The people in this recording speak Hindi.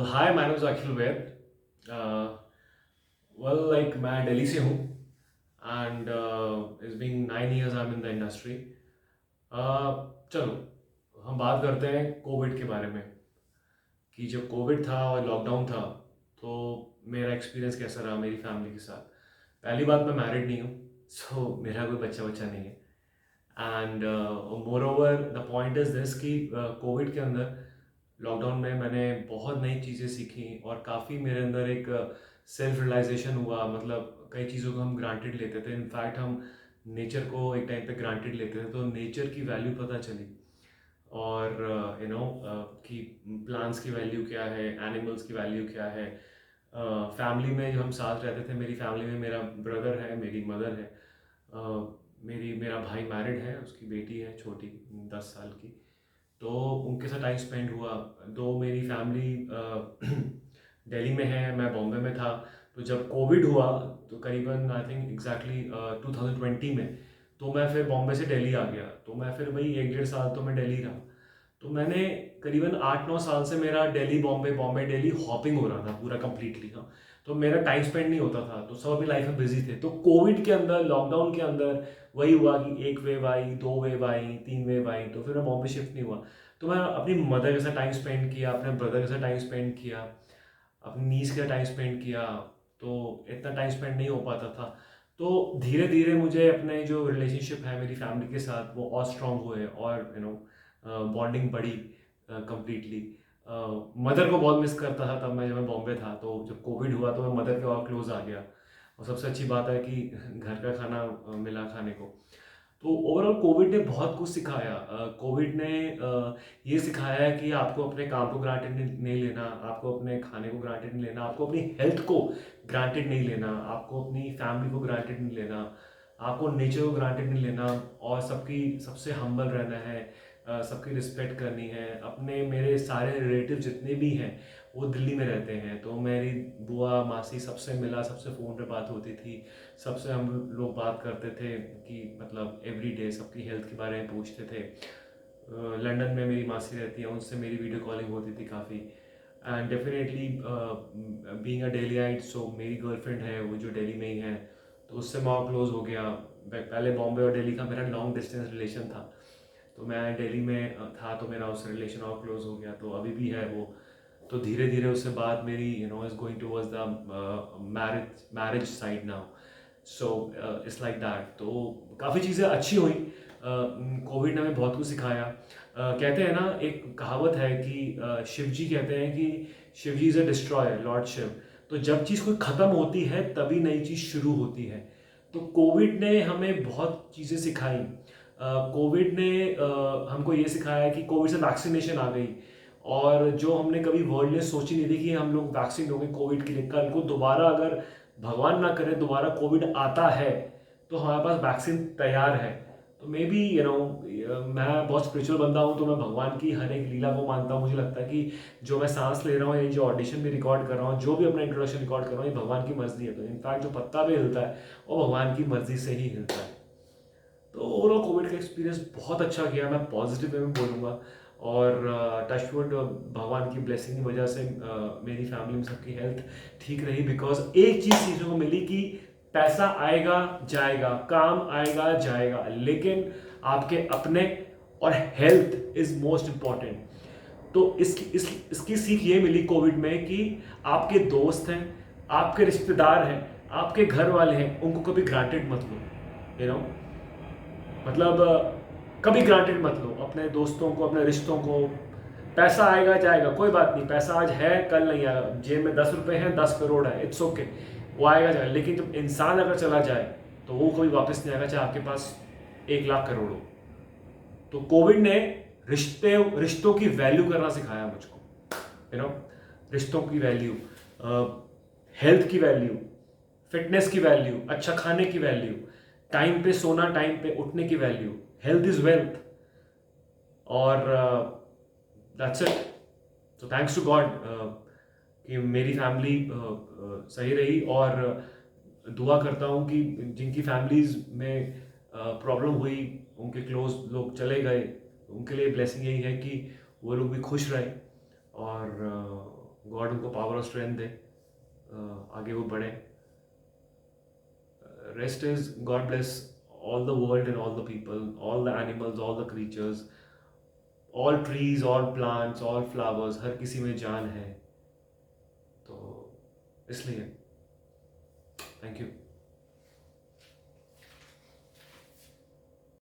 Hi, my name is Akhil Vaid. Well, like मैं दिल्ली से हूँ and it's been 9 years I am in the industry. चलो हम बात करते हैं कोविड के बारे में कि जब कोविड था और लॉकडाउन था तो मेरा एक्सपीरियंस कैसा रहा मेरी फैमिली के साथ। पहली बात, मैं मैरिड नहीं हूँ, सो मेरा कोई बच्चा बच्चा नहीं है। And more over the point is this कि कोविड के अंदर लॉकडाउन में मैंने बहुत नई चीज़ें सीखी और काफ़ी मेरे अंदर एक सेल्फ रियलाइजेशन हुआ। मतलब कई चीज़ों को हम ग्रांटेड लेते थे, इनफैक्ट हम नेचर को एक टाइम पे ग्रांटेड लेते थे, तो नेचर की वैल्यू पता चली। और कि प्लांट्स की वैल्यू क्या है, एनिमल्स की वैल्यू क्या है। फैमिली में जब हम साथ रहते थे, मेरी फैमिली में मेरा ब्रदर है, मेरी मदर है, मेरा भाई मैरिड है, उसकी बेटी है छोटी, 10 साल की। तो उनके साथ टाइम स्पेंड हुआ। दो मेरी फैमिली दिल्ली में है, मैं बॉम्बे में था। तो जब कोविड हुआ तो करीबन आई थिंक एग्जैक्टली 2020 में, तो मैं फिर बॉम्बे से दिल्ली आ गया। तो मैं फिर वही 1 डेढ़ साल तो मैं दिल्ली रहा। तो मैंने करीबन 8 9 साल से मेरा दिल्ली बॉम्बे बॉम्बे दिल्ली हॉपिंग हो रहा था पूरा कंप्लीटली। हाँ, तो मेरा टाइम स्पेंड नहीं होता था, तो सब अपनी लाइफ में बिजी थे। तो कोविड के अंदर, लॉकडाउन के अंदर वही हुआ कि एक वेव आई, दो वेव आई, तीन वेव आई, तो फिर मैं बॉम्बे शिफ्ट नहीं हुआ। तो मैं अपनी मदर के साथ टाइम स्पेंड किया, अपने ब्रदर के साथ टाइम स्पेंड किया, अपनी नीस के साथ टाइम स्पेंड किया। तो इतना टाइम स्पेंड नहीं हो पाता था। तो धीरे धीरे मुझे अपने जो रिलेशनशिप है मेरी फैमिली के साथ वो और स्ट्रांग हुए और बॉन्डिंग बढ़ी कंप्लीटली। मदर को बहुत मिस करता था तब मैं, जब मैं बॉम्बे था। तो जब कोविड हुआ तो मैं मदर के और क्लोज आ गया। और सबसे अच्छी बात है कि घर का खाना मिला खाने को। तो ओवरऑल कोविड ने बहुत कुछ सिखाया। कोविड ने ये सिखाया है कि आपको अपने काम को ग्रांटेड नहीं लेना, आपको अपने खाने को ग्रांटेड नहीं लेना, आपको अपनी हेल्थ को ग्रांटेड नहीं लेना, आपको अपनी फैमिली को ग्रांटेड नहीं लेना, आपको नेचर को ग्रांटेड नहीं लेना। और सबकी सबसे हम्बल रहना है, सबकी रिस्पेक्ट करनी है। अपने मेरे सारे रिलेटिव जितने भी हैं वो दिल्ली में रहते हैं, तो मेरी बुआ मासी सबसे मिला, सबसे फ़ोन पे बात होती थी, सबसे हम लोग बात करते थे कि मतलब एवरी डे सबकी हेल्थ के बारे में पूछते थे। लंदन में मेरी मासी रहती है, उनसे मेरी वीडियो कॉलिंग होती थी काफ़ी। एंड डेफिनेटली बीइंग अ डेलीआइट, सो मेरी गर्लफ्रेंड है वो जो दिल्ली में ही है, तो उससे मैं और क्लोज हो गया। पहले बॉम्बे और दिल्ली का मेरा लॉन्ग डिस्टेंस रिलेशन था, तो मैं दिल्ली में था तो मेरा उससे रिलेशन और क्लोज हो गया, तो अभी भी है वो। तो धीरे धीरे उससे बात मेरी is going towards the marriage side now. So it's like that. तो काफ़ी चीज़ें अच्छी हुई। कोविड ने हमें बहुत कुछ सिखाया। कहते हैं ना, एक कहावत है कि शिव जी कहते हैं कि Shiv ji is a destroyer, lord Shiva. तो जब चीज़ कोई ख़त्म होती है तभी नई चीज़ शुरू होती है। तो कोविड ने हमें बहुत चीज़ें सिखाई। कोविड ने हमको ये सिखाया कि कोविड से वैक्सीनेशन आ गई, और जो हमने कभी वर्ल्ड ने सोची नहीं थी कि हम लोग वैक्सीन हो गए कोविड के लिए। कल को दोबारा अगर भगवान ना करे दोबारा कोविड आता है तो हमारे पास वैक्सीन तैयार है। तो मे बी मैं बहुत स्पिरिचुअल बंदा हूँ, तो मैं भगवान की हर एक लीला को मानता हूँ। मुझे लगता है कि जो मैं सांस ले रहा हूँ, ये जो ऑडिशन भी रिकॉर्ड कर रहा हूँ, जो भी अपना इंट्रोडक्शन रिकॉर्ड कर रहा हूँ, ये भगवान की मर्जी है। तो इनफैक्ट जो पत्ता भी हिलता है वो भगवान की मर्जी से ही हिलता है। तो ओवरऑल कोविड का एक्सपीरियंस बहुत अच्छा गया, मैं पॉजिटिव वे में बोलूँगा। और टचवुड, भगवान की ब्लेसिंग की वजह से मेरी फैमिली में सबकी हेल्थ ठीक रही। बिकॉज एक चीज़ सीखने को मिली कि पैसा आएगा जाएगा, काम आएगा जाएगा, लेकिन आपके अपने और हेल्थ इज मोस्ट इम्पॉर्टेंट। तो इसकी सीख ये मिली कोविड में कि आपके दोस्त हैं, आपके रिश्तेदार हैं, आपके घर वाले हैं, उनको कभी ग्रांटेड मत लो। यू नो मतलब कभी ग्रांटेड मत लो अपने दोस्तों को, अपने रिश्तों को। पैसा आएगा जाएगा, कोई बात नहीं, पैसा आज है कल नहीं आएगा। जेब में 10 रुपए हैं, 10 करोड़ है, इट्स ओके, वो आएगा जाएगा। लेकिन जब इंसान अगर चला जाए तो वो कभी वापस नहीं आएगा, चाहे आपके पास 1 लाख करोड़ हो। तो कोविड ने रिश्तों की वैल्यू करना सिखाया मुझको। यू नो रिश्तों की वैल्यू, हेल्थ की वैल्यू, फिटनेस की वैल्यू, अच्छा खाने की वैल्यू, टाइम पे सोना, टाइम पे उठने की वैल्यू। Health is wealth. और दैट्स इट। तो थैंक्स टू गॉड कि मेरी फैमिली सही रही। और दुआ करता हूँ कि जिनकी फैमिलीज में प्रॉब्लम हुई, उनके क्लोज लोग चले गए, उनके लिए ब्लेसिंग यही है कि वो लोग भी खुश रहे और गॉड उनको पावर और स्ट्रेंथ दे, आगे वो बढ़े. Rest is God bless all the world and all the people, all the animals, all the creatures, all trees, all plants, all flowers. हर किसी में जान है, तो इसलिए थैंक यू.